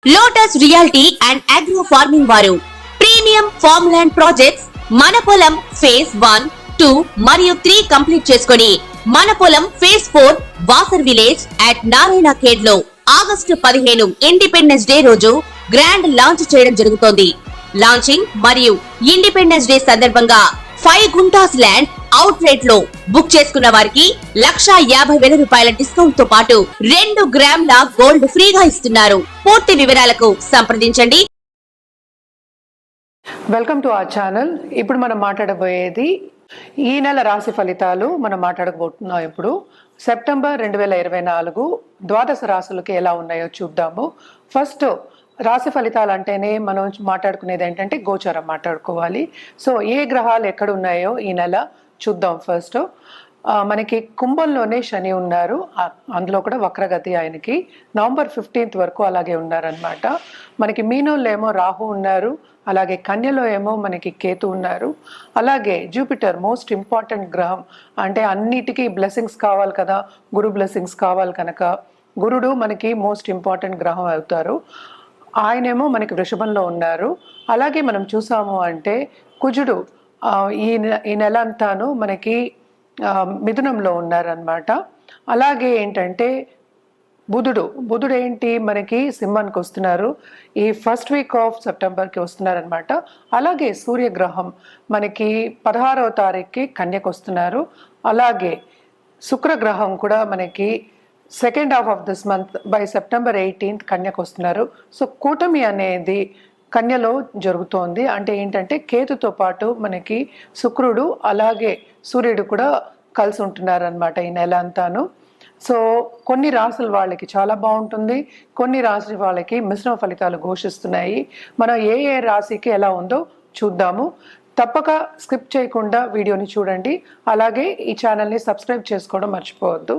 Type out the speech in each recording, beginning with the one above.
Lotus reality and agro farming వారు premium farm land projects మన పొలం ఫేజ్ 1, 2 మరియు 3 కంప్లీట్ చేసుకుని మన పొలం phase 4 Wasar village at Narayana Khed లో ఆగస్టు 15 ఇండిపెండెన్స్ డే రోజు గ్రాండ్ లాంచ్ చేయడం జరుగుతోంది. లాంచింగ్ మరియు ఇండిపెండెన్స్ డే సందర్భంగా 5 గుంటాస్ ల్యాండ్ అవుట్ రేట్ లో బుక్ చేసుకున్న వారికి 1,50,000 రూపాయల డిస్కౌంట్ తో పాటు 2 గ్రాముల గోల్డ్ ఫ్రీగా ఇస్తున్నారు. పూర్తి వివరాలకు సంప్రదించండి. Welcome to our channel. ఇప్పుడు మనం మాట్లాడబోయేది ఈ నెల రాశి ఫలితాలు మనం మాట్లాడబోతున్నాం. ఇప్పుడు సెప్టెంబర్ 2024 ద్వాదశ రాశులకి ఎలా ఉన్నాయో చూద్దాము. ఫస్ట్ రాశి ఫలితాలు అంటేనే మనం మాట్లాడుకునేది ఏంటంటే గోచారం మాట్లాడుకోవాలి. సో ఏ గ్రహాలు ఎక్కడ ఉన్నాయో ఈ నెల చూద్దాం. ఫస్ట్ మనకి కుంభంలోనే శని ఉన్నారు, అందులో కూడా వక్రగతి ఆయనకి నవంబర్ 15th వరకు అలాగే ఉన్నారనమాట. మనకి మీనంలో ఏమో రాహు ఉన్నారు, అలాగే కన్యలో ఏమో మనకి కేతు ఉన్నారు, అలాగే జూపిటర్ మోస్ట్ ఇంపార్టెంట్ గ్రహం, అంటే అన్నిటికీ బ్లెస్సింగ్స్ కావాలి కదా, గురు బ్లెస్సింగ్స్ కావాలి కనుక గురుడు మనకి మోస్ట్ ఇంపార్టెంట్ గ్రహం అవుతారు. ఆయనేమో మనకి వృషభంలో ఉన్నారు. అలాగే మనం చూసాము అంటే కుజుడు ఈ నెల అంతాను మనకి మిథునంలో ఉన్నారనమాట. అలాగే ఏంటంటే బుధుడు ఏంటి మనకి సింహానికి వస్తున్నారు, ఈ ఫస్ట్ వీక్ ఆఫ్ సెప్టెంబర్కి వస్తున్నారనమాట. అలాగే సూర్యగ్రహం మనకి 16వ తారీఖుకి కన్యకు వస్తున్నారు. అలాగే శుక్రగ్రహం కూడా మనకి second half of this month by September 18th కన్యకు వస్తున్నారు. సో కూటమి అనేది కన్యలో జరుగుతోంది. అంటే ఏంటంటే కేతుతో పాటు మనకి శుక్రుడు అలాగే సూర్యుడు కూడా కలిసి ఉంటున్నారు అనమాట ఈ నెల అంతాను. సో కొన్ని రాశుల వాళ్ళకి చాలా బాగుంటుంది, కొన్ని రాశి వాళ్ళకి మిశ్రమ ఫలితాలు ఘోషిస్తున్నాయి. మనం ఏ రాశికి ఎలా ఉందో చూద్దాము. తప్పక స్కిప్ చేయకుండా వీడియోని చూడండి. అలాగే ఈ ఛానల్ని సబ్స్క్రైబ్ చేసుకోవడం మర్చిపోవద్దు.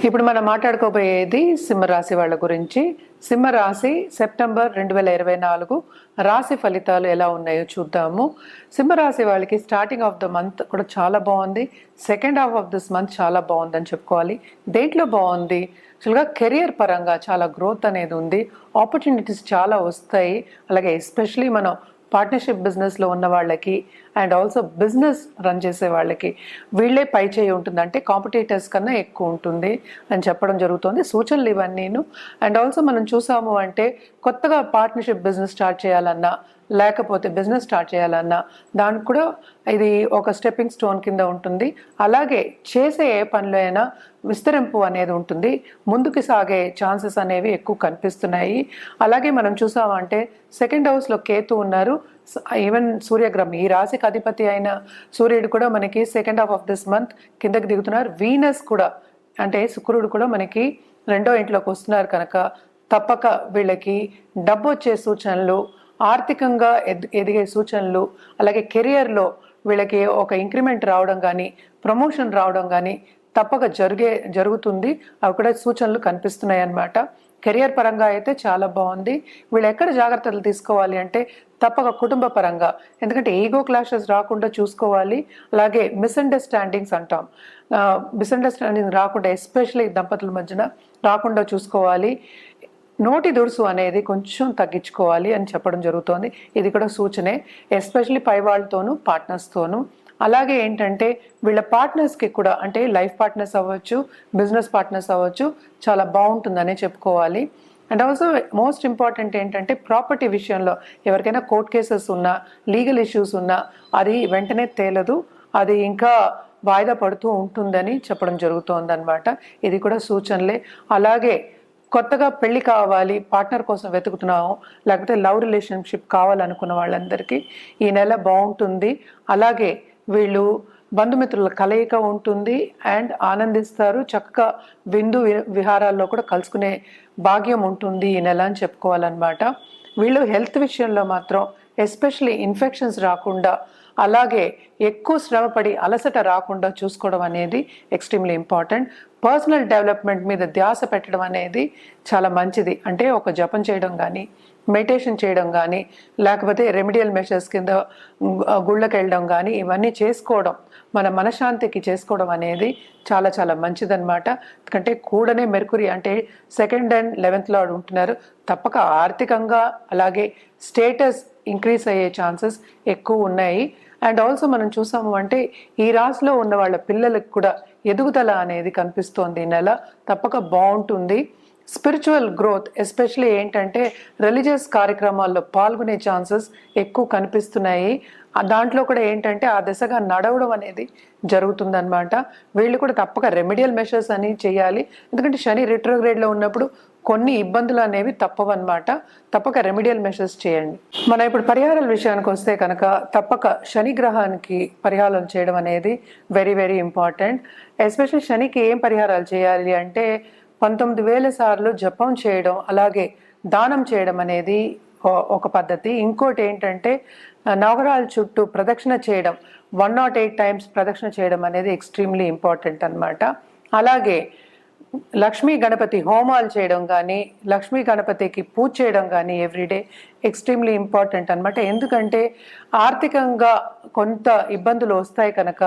ఇప్పుడు మనం మాట్లాడుకోబోయేది సింహరాశి వాళ్ళ గురించి. సింహరాశి సెప్టెంబర్ 2024 రాశి ఫలితాలు ఎలా ఉన్నాయో చూద్దాము. సింహరాశి వాళ్ళకి స్టార్టింగ్ ఆఫ్ ద మంత్ కూడా చాలా బాగుంది, second half of this month చాలా బాగుందని చెప్పుకోవాలి. దేంట్లో బాగుంది? యాక్చువల్గా కెరియర్ పరంగా చాలా గ్రోత్ అనేది ఉంది, ఆపర్చునిటీస్ చాలా వస్తాయి. అలాగే ఎస్పెషలీ మనం పార్ట్నర్షిప్ బిజినెస్లో ఉన్న వాళ్ళకి అండ్ ఆల్సో బిజినెస్ రన్ చేసే వాళ్ళకి వీళ్ళే పై చేయి ఉంటుంది, అంటే కాంపిటీటర్స్ కన్నా ఎక్కువ ఉంటుంది అని చెప్పడం జరుగుతుంది. సూచనలు ఇవన్నీను. అండ్ ఆల్సో మనం చూసాము అంటే కొత్తగా పార్ట్నర్షిప్ బిజినెస్ స్టార్ట్ చేయాలన్నా లేకపోతే బిజినెస్ స్టార్ట్ చేయాలన్నా దానికి కూడా ఇది ఒక స్టెప్పింగ్ స్టోన్ కింద ఉంటుంది. అలాగే చేసే ఏ పనిలో అయినా విస్తరింపు అనేది ఉంటుంది, ముందుకు సాగే ఛాన్సెస్ అనేవి ఎక్కువ కనిపిస్తున్నాయి. అలాగే మనం చూసామంటే సెకండ్ హౌస్లో కేతు ఉన్నారు, ఈవెన్ సూర్యగ్రహం ఈ రాశికి అధిపతి అయిన సూర్యుడు కూడా మనకి second half of this month కిందకి దిగుతున్నారు. వీనస్ కూడా అంటే శుక్రుడు కూడా మనకి 2వ ఇంట్లోకి వస్తున్నారు కనుక తప్పక వీళ్ళకి డబ్బు వచ్చే సూచనలు, ఆర్థికంగా ఎదిగే సూచనలు, అలాగే కెరియర్లో వీళ్ళకి ఒక ఇంక్రిమెంట్ రావడం కానీ ప్రమోషన్ రావడం కానీ తప్పక జరుగుతుంది. అవి కూడా సూచనలు కనిపిస్తున్నాయి అన్నమాట. కెరియర్ పరంగా అయితే చాలా బాగుంది. వీళ్ళు ఎక్కడ జాగ్రత్తలు తీసుకోవాలి అంటే తప్పక కుటుంబ పరంగా, ఎందుకంటే ఈగో క్లాషెస్ రాకుండా చూసుకోవాలి. అలాగే మిస్అండర్స్టాండింగ్స్ అంటాం, మిస్అండర్స్టాండింగ్ రాకుండా ఎస్పెషల్లీ దంపతుల మధ్యన రాకుండా చూసుకోవాలి. నోటి దురుసు అనేది కొంచెం తగ్గించుకోవాలి అని చెప్పడం జరుగుతోంది. ఇది కూడా సూచనే, ఎస్పెషల్లీ పై వాళ్ళతోనూ పార్ట్నర్స్తోనూ. అలాగే ఏంటంటే వీళ్ళ పార్ట్నర్స్కి కూడా, అంటే లైఫ్ పార్ట్నర్స్ అవ్వచ్చు, బిజినెస్ పార్ట్నర్స్ అవ్వచ్చు, చాలా బాగుంటుందనే చెప్పుకోవాలి. అండ్ ఆల్సో మోస్ట్ ఇంపార్టెంట్ ఏంటంటే ప్రాపర్టీ విషయంలో ఎవరికైనా కోర్ట్ కేసెస్ ఉన్నా, లీగల్ ఇష్యూస్ ఉన్నా అది వెంటనే తేలదు, అది ఇంకా వాయిదా పడుతూ ఉంటుందని చెప్పడం జరుగుతోంది అనమాట. ఇది కూడా సూచనలే. అలాగే కొత్తగా పెళ్లి కావాలి, పార్ట్నర్ కోసం వెతుకుతున్నాము, లేకపోతే లవ్ రిలేషన్షిప్ కావాలనుకున్న వాళ్ళందరికీ ఈ నెల బాగుంటుంది. అలాగే వీళ్ళు బంధుమిత్రుల కలయిక ఉంటుంది అండ్ ఆనందిస్తారు, చక్కగా విందు విహారాల్లో కూడా కలుసుకునే భాగ్యం ఉంటుంది ఈ నెల అని చెప్పుకోవాలన్నమాట. వీళ్ళు హెల్త్ విషయంలో మాత్రం ఎస్పెషల్లీ ఇన్ఫెక్షన్స్ రాకుండా, అలాగే ఎక్కువ శ్రమపడి అలసట రాకుండా చూసుకోవడం అనేది ఎక్స్ట్రీమ్లీ ఇంపార్టెంట్. పర్సనల్ డెవలప్మెంట్ మీద ధ్యాస పెట్టడం అనేది చాలా మంచిది. అంటే ఒక జపం చేయడం కానీ, మెడిటేషన్ చేయడం కానీ, లేకపోతే రెమిడియల్ మెషర్స్ కింద గుళ్ళకి వెళ్ళడం కానీ ఇవన్నీ చేసుకోవడం మన మనశ్శాంతికి చేసుకోవడం అనేది చాలా చాలా మంచిదన్నమాట. ఎందుకంటే కూడనే మెర్కురీ అంటే 2nd and 11th లార్డ్ ఉంటున్నారు. తప్పక ఆర్థికంగా అలాగే స్టేటస్ ఇంక్రీజ్ అయ్యే ఛాన్సెస్ ఎక్కువ ఉన్నాయి. అండ్ ఆల్సో మనం చూసాము అంటే ఈ రాశిలో ఉన్న వాళ్ళ పిల్లలకు కూడా ఎదుగుదల అనేది కనిపిస్తోంది. ఈ నెల తప్పక బాగుంటుంది. స్పిరిచువల్ గ్రోత్ ఎస్పెషలీ ఏంటంటే రిలీజియస్ కార్యక్రమాల్లో పాల్గొనే ఛాన్సెస్ ఎక్కువ కనిపిస్తున్నాయి. దాంట్లో కూడా ఏంటంటే ఆ దిశగా నడవడం అనేది జరుగుతుందన్నమాట. వీళ్ళు కూడా తప్పక రెమెడియల్ మెషర్స్ అని చేయాలి. ఎందుకంటే శని రిట్రోగ్రేడ్లో ఉన్నప్పుడు కొన్ని ఇబ్బందులు అనేవి తప్పవన్నమాట. తప్పక రెమెడియల్ మెషర్స్ చేయండి. మనం ఇప్పుడు పరిహారాల విషయానికి వస్తే కనుక తప్పక శని గ్రహానికి పరిహారం చేయడం అనేది వెరీ వెరీ ఇంపార్టెంట్. ఎస్పెషల్లీ శనికి ఏం పరిహారాలు చేయాలి అంటే 19,000 సార్లు జపం చేయడం, అలాగే దానం చేయడం అనేది ఒక పద్ధతి. ఇంకోటి ఏంటంటే నవగ్రహాల చుట్టూ ప్రదక్షిణ చేయడం, 108 times ప్రదక్షిణ చేయడం అనేది ఎక్స్ట్రీమ్లీ ఇంపార్టెంట్ అన్నమాట. అలాగే లక్ష్మీ గణపతి హోమాలు చేయడం కానీ, లక్ష్మీ గణపతికి పూజ చేయడం కానీ ఎవ్రీడే ఎక్స్ట్రీమ్లీ ఇంపార్టెంట్ అనమాట. ఎందుకంటే ఆర్థికంగా కొంత ఇబ్బందులు వస్తాయి కనుక,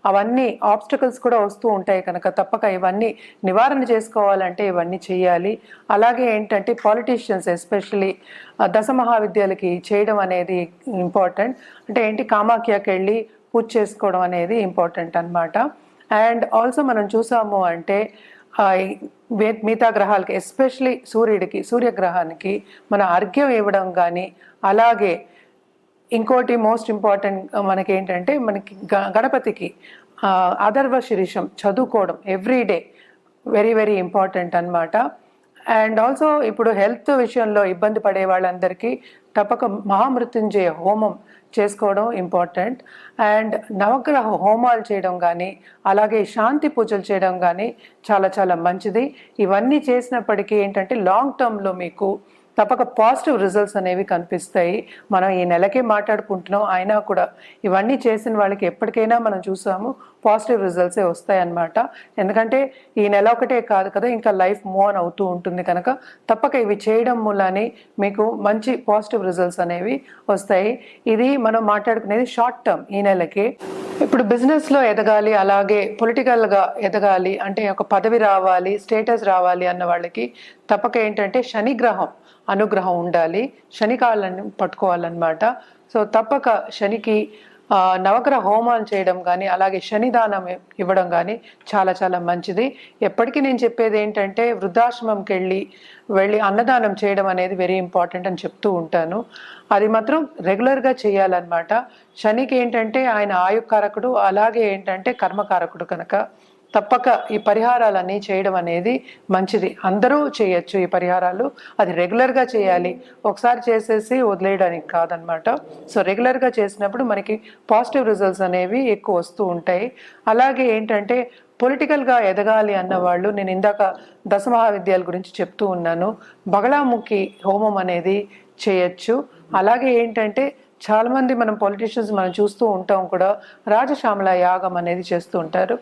అవన్నీ ఆబ్స్టకల్స్ కూడా వస్తూ ఉంటాయి కనుక తప్పక ఇవన్నీ నివారణ చేసుకోవాలంటే ఇవన్నీ చేయాలి. అలాగే ఏంటంటే పాలిటీషియన్స్ ఎస్పెషలీ దశ మహావిద్యాలకి చేయడం అనేది ఇంపార్టెంట్. అంటే ఏంటి, కామాఖ్యకి వెళ్ళి పూజ చేసుకోవడం అనేది ఇంపార్టెంట్ అన్నమాట. అండ్ ఆల్సో మనం చూసాము అంటే మిగతా గ్రహాలకి ఎస్పెషలీ సూర్యగ్రహానికి మన అర్ఘ్యం ఇవ్వడం కానీ, అలాగే ఇంకోటి మోస్ట్ ఇంపార్టెంట్ మనకి ఏంటంటే మనకి గణపతికి అథర్వ శీర్షం చదువుకోవడం ఎవ్రీడే వెరీ వెరీ ఇంపార్టెంట్ అన్నమాట. అండ్ ఆల్సో ఇప్పుడు హెల్త్ విషయంలో ఇబ్బంది పడే వాళ్ళందరికీ తప్పక మహామృత్యుంజయ హోమం చేసుకోవడం ఇంపార్టెంట్. అండ్ నవగ్రహ హోమాలు చేయడం కానీ, అలాగే శాంతి పూజలు చేయడం కానీ చాలా చాలా మంచిది. ఇవన్నీ చేసినప్పటికీ ఏంటంటే లాంగ్ టర్మ్లో మీకు తప్పక పాజిటివ్ రిజల్ట్స్ అనేవి కనిపిస్తాయి. మనం ఈ నెలకే మాట్లాడుకుంటున్నాం, అయినా కూడా ఇవన్నీ చేసిన వాళ్ళకి ఎప్పటికైనా మనం చూసాము పాజిటివ్ రిజల్ట్సే వస్తాయి అన్నమాట. ఎందుకంటే ఈ నెల ఒకటే కాదు కదా, ఇంకా లైఫ్ మూవ్ ఆన్ అవుతూ ఉంటుంది కనుక తప్పక ఇవి చేయడం మూలానే మీకు మంచి పాజిటివ్ రిజల్ట్స్ అనేవి వస్తాయి. ఇది మనం మాట్లాడుకునేది షార్ట్ టర్మ్ ఈ నెలకి. ఇప్పుడు బిజినెస్లో ఎదగాలి, అలాగే పొలిటికల్గా ఎదగాలి అంటే ఒక పదవి రావాలి, స్టేటస్ రావాలి అన్న వాళ్ళకి తప్పక ఏంటంటే శని గ్రహం అనుగ్రహం ఉండాలి, శని కాళ్ళని పట్టుకోవాలన్నమాట. సో తప్పక శనికి నవగ్రహ హోమాలు చేయడం కానీ, అలాగే శనిదానం ఇవ్వడం కానీ చాలా చాలా మంచిది. ఎప్పటికీ నేను చెప్పేది ఏంటంటే వృద్ధాశ్రమంకి వెళ్ళి అన్నదానం చేయడం అనేది వెరీ ఇంపార్టెంట్ అని చెప్తూ ఉంటాను. అది మాత్రం రెగ్యులర్గా చేయాలన్నమాట. శనికి ఏంటంటే ఆయన ఆయుకారకుడు, అలాగే ఏంటంటే కర్మకారకుడు కనుక తప్పక ఈ పరిహారాలన్నీ చేయడం అనేది మంచిది. అందరూ చేయొచ్చు ఈ పరిహారాలు, అది రెగ్యులర్గా చేయాలి, ఒకసారి చేసేసి వదిలేయడానికి కాదనమాట. సో రెగ్యులర్గా చేసినప్పుడు మనకి పాజిటివ్ రిజల్ట్స్ అనేవి ఎక్కువ వస్తూ ఉంటాయి. అలాగే ఏంటంటే పొలిటికల్గా ఎదగాలి అన్నవాళ్ళు, నేను ఇందాక దశ మహావిద్యాల గురించి చెప్తూ ఉన్నాను, బగళాముఖి హోమం అనేది చేయొచ్చు. అలాగే ఏంటంటే చాలామంది మనం పొలిటీషియన్స్ మనం చూస్తూ ఉంటాం కూడా, రాజశ్యామల యాగం అనేది చేస్తూ ఉంటారు.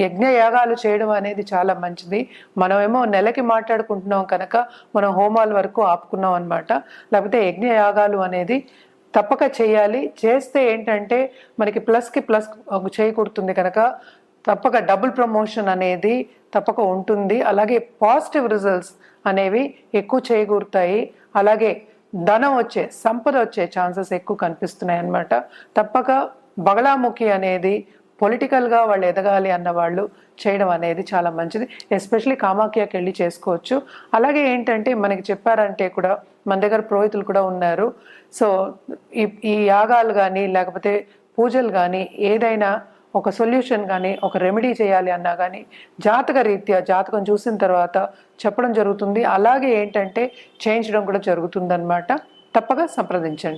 యజ్ఞ యాగాలు చేయడం అనేది చాలా మంచిది. మనమేమో నెలకి మాట్లాడుకుంటున్నాం కనుక మనం హోమాల వరకు ఆపుకున్నాం అనమాట. లేకపోతే యజ్ఞ యాగాలు అనేది తప్పక చేయాలి. చేస్తే ఏంటంటే మనకి ప్లస్కి ప్లస్ చేకూరుతుంది కనుక తప్పక డబుల్ ప్రమోషన్ అనేది తప్పక ఉంటుంది. అలాగే పాజిటివ్ రిజల్ట్స్ అనేవి ఎక్కువ చేకూరుతాయి. అలాగే ధనం వచ్చే, సంపద వచ్చే ఛాన్సెస్ ఎక్కువ కనిపిస్తున్నాయి అన్నమాట. తప్పక బగళాముఖి అనేది పొలిటికల్గా వాళ్ళు ఎదగాలి అన్న వాళ్ళు చేయడం అనేది చాలా మంచిది. ఎస్పెషలీ కామాఖ్యకి వెళ్ళి చేసుకోవచ్చు. అలాగే ఏంటంటే మనకి చెప్పారంటే కూడా మన దగ్గర పురోహితులు కూడా ఉన్నారు. సో ఈ యాగాలు కానీ లేకపోతే పూజలు కానీ ఏదైనా ఒక సొల్యూషన్ కానీ ఒక రెమెడీ చేయాలి అన్నా కానీ జాతక రీత్యా జాతకం చూసిన తర్వాత చెప్పడం జరుగుతుంది. అలాగే ఏంటంటే చేయించడం కూడా జరుగుతుందన్నమాట. తప్పక సంప్రదించండి.